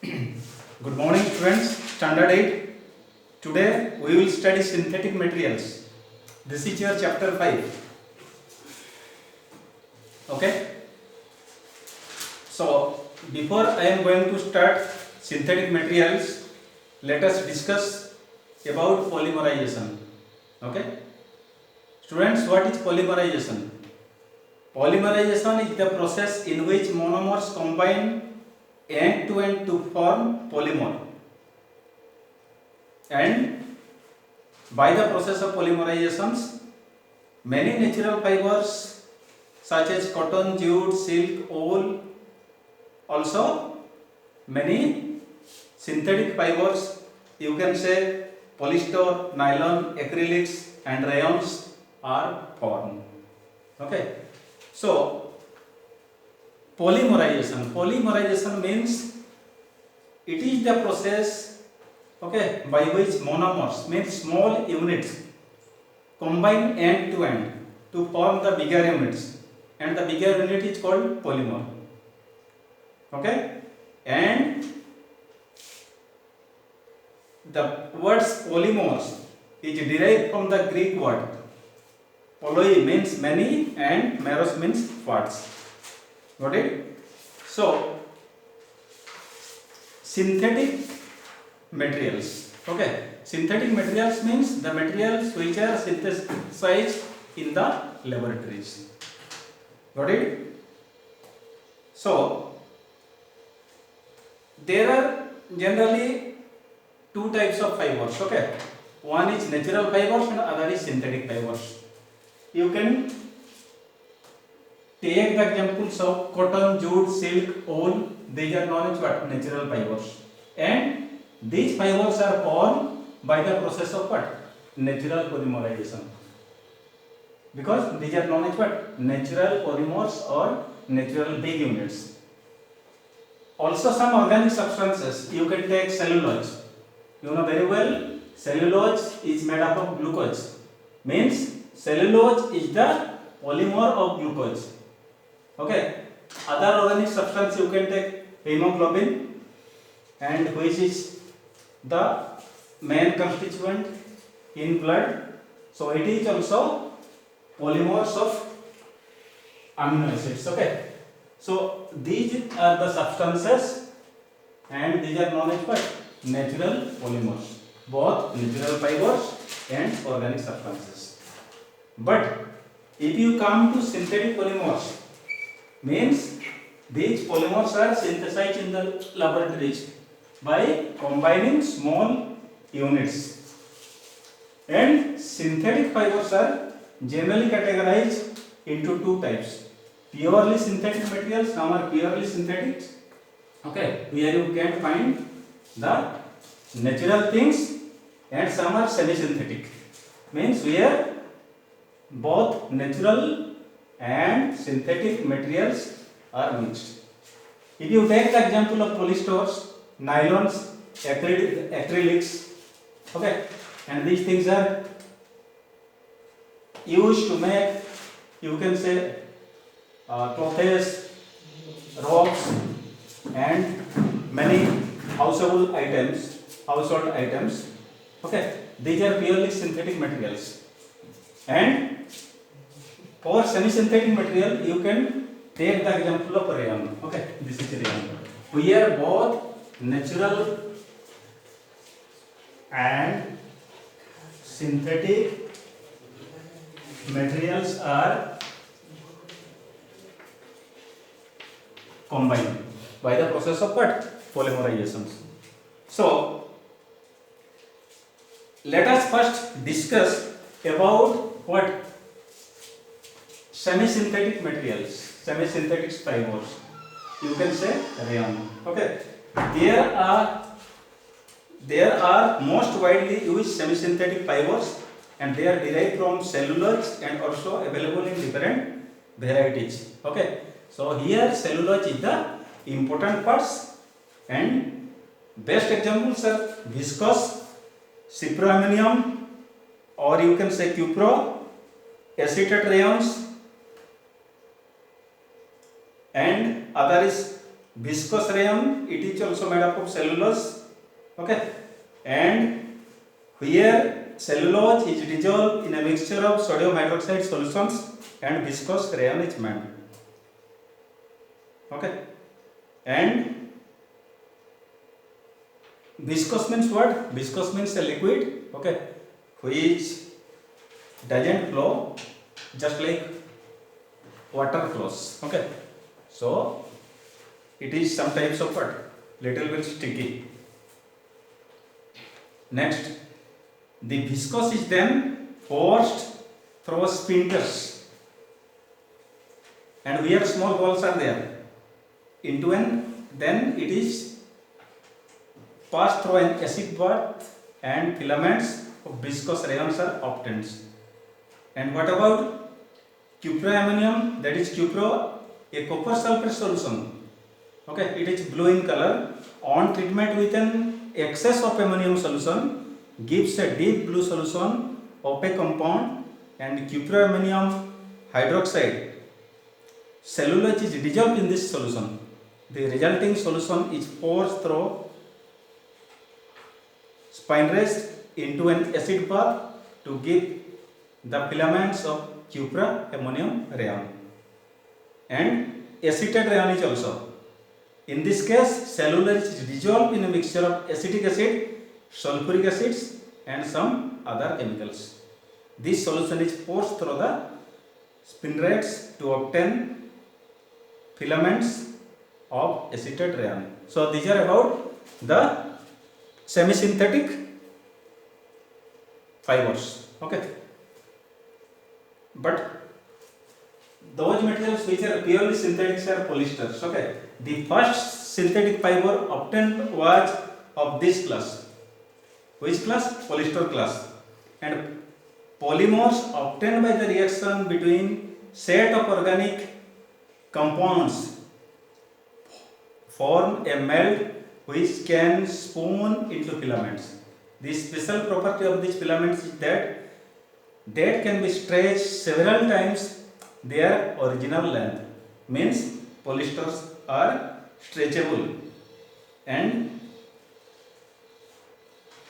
Good morning students, standard 8. Today we will study synthetic materials. This is your chapter 5. Okay. So before I am going to start synthetic materials, let us discuss about polymerization. Okay. Students, what is polymerization? Polymerization is the process in which monomers combine end to end to form polymer, and by the process of polymerizations many natural fibers such as cotton, jute, silk, wool, also many synthetic fibers, you can say polyester, nylon, acrylics and rayons are formed. Okay, so polymerization means it is the process, okay, by which monomers means small units combine end to end to form the bigger units, and the bigger unit is called polymer. Okay, and the words polymers is derived from the Greek word poloi means many and meros means parts. Got it? So synthetic materials. Okay, synthetic materials means the materials which are synthesized in the laboratories. Got it? So there are generally two types of fibers. Okay, one is natural fibers and other is synthetic fibers. You can take the examples of cotton, jute, silk, wool. These are known as what? Natural fibers. And these fibers are formed by the process of what? Natural polymerization. Because these are known as what? Natural polymers or natural big units. Also some organic substances. You can take cellulose. You know very well, cellulose is made up of glucose. Means cellulose is the polymer of glucose. Okay, other organic substance you can take hemoglobin, and which is the main constituent in blood. So it is also polymers of amino acids. Okay, so these are the substances and these are known as what? Natural polymers, both natural fibers and organic substances. But if you come to synthetic polymers, means these polymers are synthesized in the laboratories by combining small units, and synthetic fibers are generally categorized into two types: purely synthetic materials, some are purely synthetic, okay, where you can find the natural things, and some are semi-synthetic, means where both natural and synthetic materials are mixed. If you take the example of polyesters, nylons, acrylics, okay, and these things are used to make, you can say, clothes, robes, and many household items. Okay, these are purely synthetic materials. And for semi-synthetic material, you can take the example of rayon. Okay, this is rayon. Here both natural and synthetic materials are combined by the process of what? Polymerizations. So let us first discuss about what? Semi-synthetic materials, semi-synthetic fibers. You can say rayon. Okay. There are most widely used semi-synthetic fibers, and they are derived from cellulose and also available in different varieties. Okay. So here cellulose is the important parts, and best examples are viscose, cyproammonium, or you can say cupro, acetate rayons, and other is Viscous rayon, it is also made up of cellulose. Okay, and where cellulose is dissolved in a mixture of sodium hydroxide solutions and viscous rayon is made. Okay, and viscous means what? Viscous means a liquid, okay, which doesn't flow just like water flows. Okay, so it is some types of what? Little bit sticky. Next, the viscous is then forced through sphincters, and where small balls are there into an, then it is passed through an acid bath and filaments of viscous rayons are obtained. And what about cuproammonium? That is cupro, a copper sulfate solution. Okay, it is blue in color. On treatment with an excess of ammonium solution gives a deep blue solution of a compound, and cuproammonium hydroxide cellulose is dissolved in this solution. The resulting solution is forced through spinnerets into an acid bath to give the filaments of cuproammonium rayon. And acetate rayon is also. In this case, cellulose is dissolved in a mixture of acetic acid, sulfuric acids and some other chemicals. This solution is forced through the spinnerets to obtain filaments of acetate rayon. So these are about the semi-synthetic fibers. Okay. But those materials which are purely synthetic are polyesters. Okay. The first synthetic fiber obtained was of this class. Which class? Polyester class. And polymers obtained by the reaction between set of organic compounds form a melt which can spoon into filaments. The special property of these filaments is that they can be stretched several times their original length. Means polyesters are stretchable, and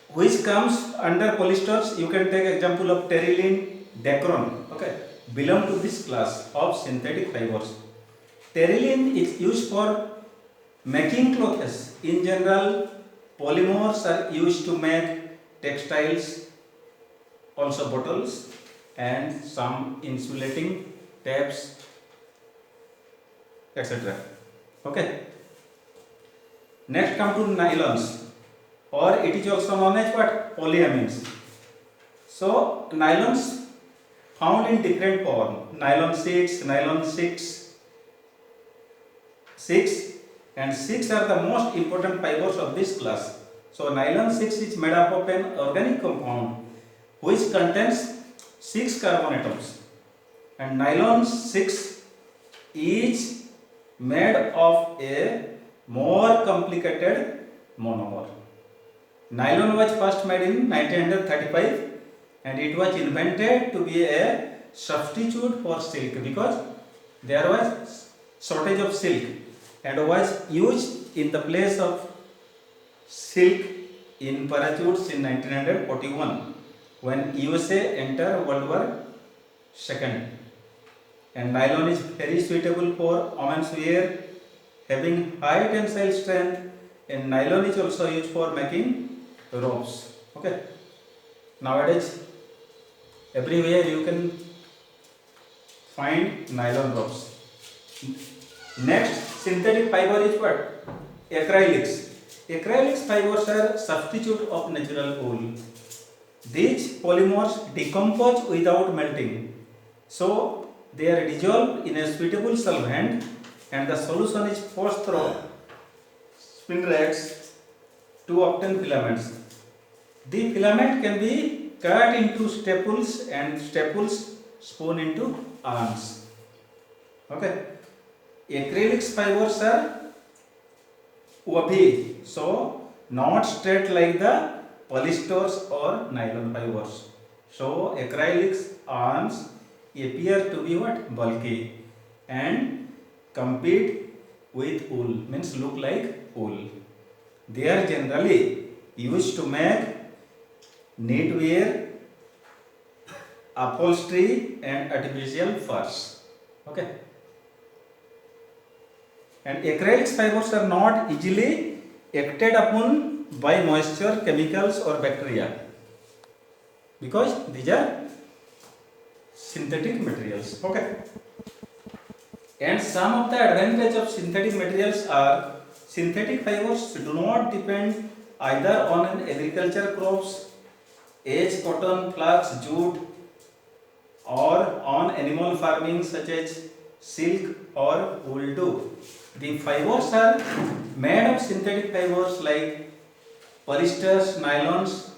which comes under polyesters. You can take example of terylene, dacron. Okay, belong to this class of synthetic fibers. Terylene is used for making clothes. In general, polymers are used to make textiles, also bottles and some insulating taps, etc. Okay. Next come to nylons, or it is also known as what? Polyamines. So nylons found in different form. Nylon 6, nylon 6, and 6 are the most important fibers of this class. So nylon 6 is made up of an organic compound which contains 6 carbon atoms, and nylon 6 is made of a more complicated monomer. Nylon was first made in 1935 and it was invented to be a substitute for silk because there was shortage of silk and was used in the place of silk in parachutes in 1941 when USA entered World War II. And nylon is very suitable for women's wear, having high tensile strength, and nylon is also used for making ropes. Okay. Nowadays, everywhere you can find nylon ropes. Next, synthetic fiber is what? Acrylics. Acrylics fibers are substitute of natural wool. These polymers decompose without melting. So, they are dissolved in a suitable solvent and the solution is forced through spinnerets to obtain filaments. The filament can be cut into staples and staples spun into arms. Okay. Acrylics fibers are wavy, so not straight like the polyesters or nylon fibers. So acrylics arms appear to be what? Bulky and compete with wool, means look like wool. They are generally used to make knitwear, upholstery and artificial furs. Okay. And acrylic fibers are not easily acted upon by moisture, chemicals or bacteria, because these are synthetic materials. Okay. And some of the advantage of synthetic materials are synthetic fibers do not depend either on an agriculture crops, as cotton, flax, jute, or on animal farming such as silk or wool do. The fibers are made of synthetic fibers like polyesters, nylons,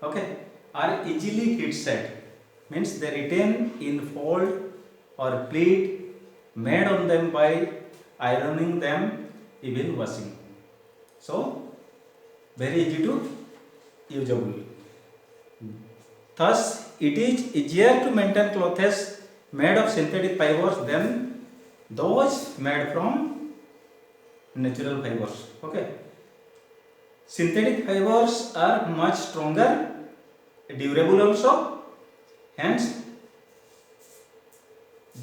okay, are easily heat set, means they retain in fold or pleat made on them by ironing them, even washing. So very easy to usable. Thus it is easier to maintain clothes made of synthetic fibers than those made from natural fibers. Okay. Synthetic fibers are much stronger, durable also, hence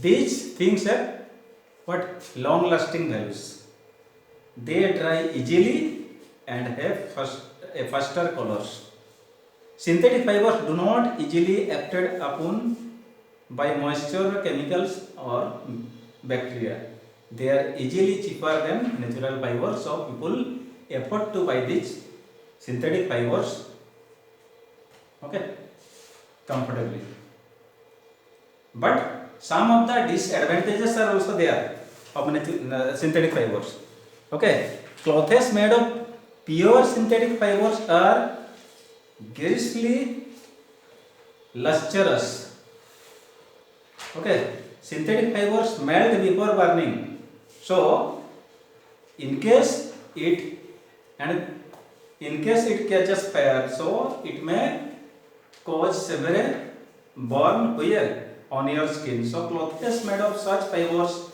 these things have what long lasting values. They dry easily and have faster colors. Synthetic fibers do not easily acted upon by moisture, chemicals or bacteria. They are easily cheaper than natural fibers, so people afford to buy these synthetic fibers, okay, comfortably. But some of the disadvantages are also there of synthetic fibers. Okay, clothes made of pure synthetic fibers are garishly lustrous. Okay, synthetic fibers melt before burning. So, in case it catches fire, so it may cause severe burn where on your skin. So, clothes made of such fibers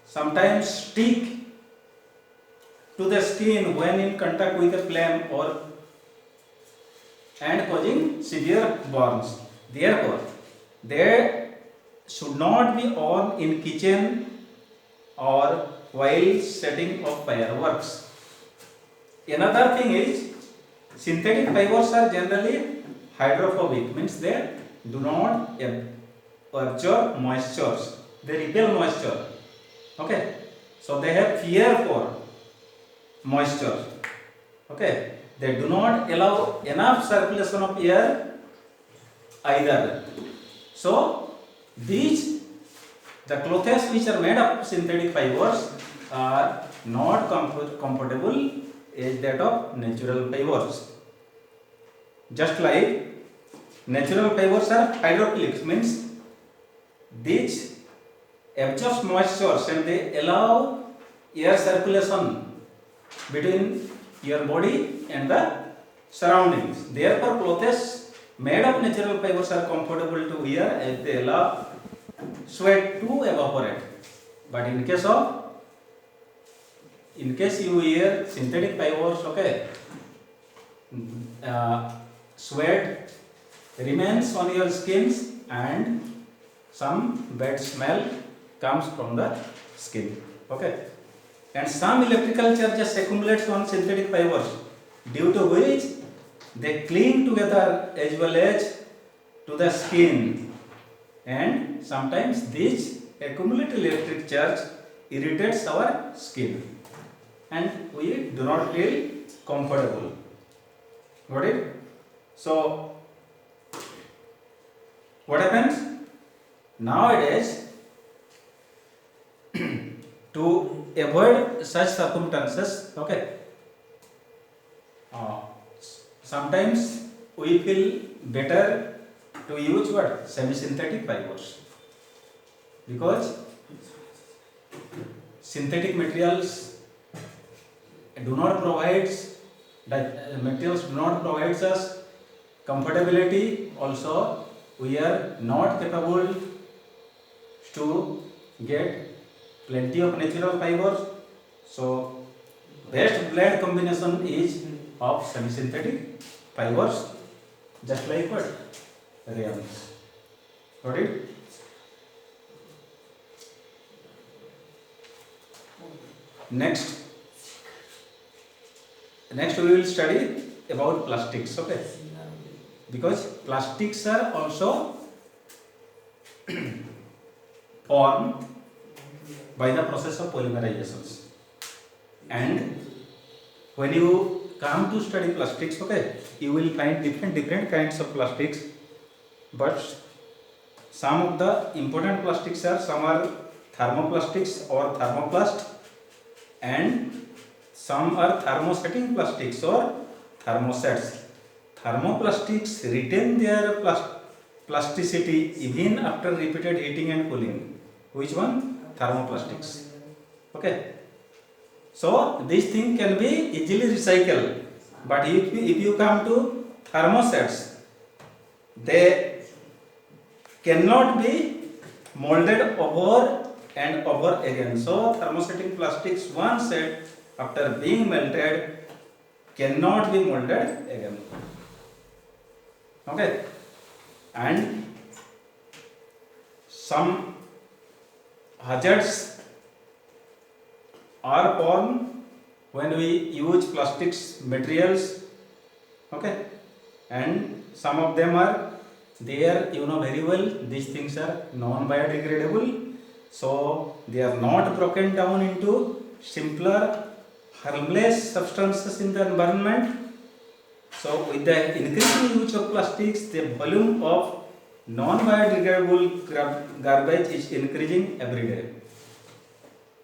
sometimes stick to the skin when in contact with a flame or and causing severe burns. Therefore, they should not be worn in kitchen or while setting of fireworks. Another thing is synthetic fibers are generally hydrophobic, means they do not absorb moisture. They repel moisture. Okay, so they have fear for moisture. Okay, they do not allow enough circulation of air either. So these the clothes which are made of synthetic fibers are not comfortable as that of natural fibers. Just like natural fibers are hydrophilic, means these absorb moisture and they allow air circulation between your body and the surroundings. Therefore, clothes made of natural fibers are comfortable to wear as they allow sweat to evaporate. But in case you wear synthetic fibers, okay, sweat remains on your skins and some bad smell comes from the skin. Okay, and some electrical charges accumulates on synthetic fibers, due to which they cling together as well as to the skin, and sometimes this accumulated electric charge irritates our skin and we do not feel comfortable. Got it? So what happens nowadays to avoid such circumstances? Okay, sometimes we feel better to use what semi-synthetic fibers, because synthetic materials do not provide us comfortability. Also, we are not capable to get plenty of natural fibers. So best blend combination is of semi-synthetic fibers, just like what? Rayons. Got it? Next we will study about plastics, okay? Because plastics are also formed by the process of polymerizations. And when you come to study plastics, okay, you will find different kinds of plastics, but some of the important plastics are, some are thermoplastics or thermoplast, and some are thermosetting plastics or thermosets. Thermoplastics retain their plasticity even after repeated heating and cooling. Which one? Thermoplastics. Okay. So this thing can be easily recycled, but if you come to thermosets, they cannot be molded over and over again. So thermosetting plastics, one set after being melted, cannot be molded again. Okay. And some hazards are born when we use plastics materials, okay, and some of them are there, you know very well, these things are non-biodegradable, so they are not broken down into simpler harmless substances in the environment. So with the increasing use of plastics, the volume of non-biodegradable garbage is increasing every day.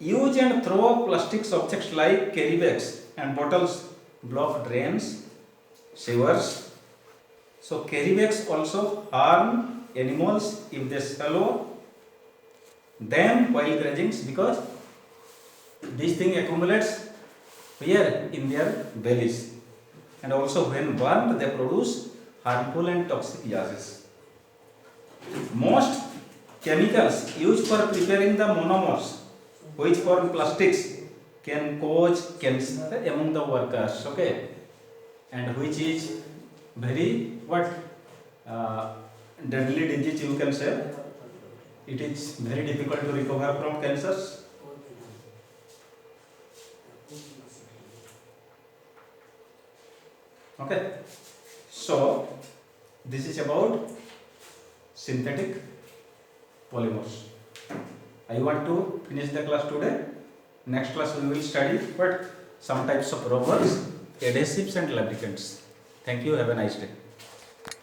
Use and throw of plastics objects like carry bags and bottles block drains, sewers. So carry bags also harm animals if they swallow them while grazing, because this thing accumulates here in their bellies, and also when burned they produce harmful and toxic gases. Most chemicals used for preparing the monomers which form plastics can cause cancer among the workers, okay, and which is very deadly disease, you can say. It is very difficult to recover from cancers. Okay, so this is about synthetic polymers. I want to finish the class today. Next class we will study some types of rubbers, adhesives and lubricants. Thank you. Have a nice day.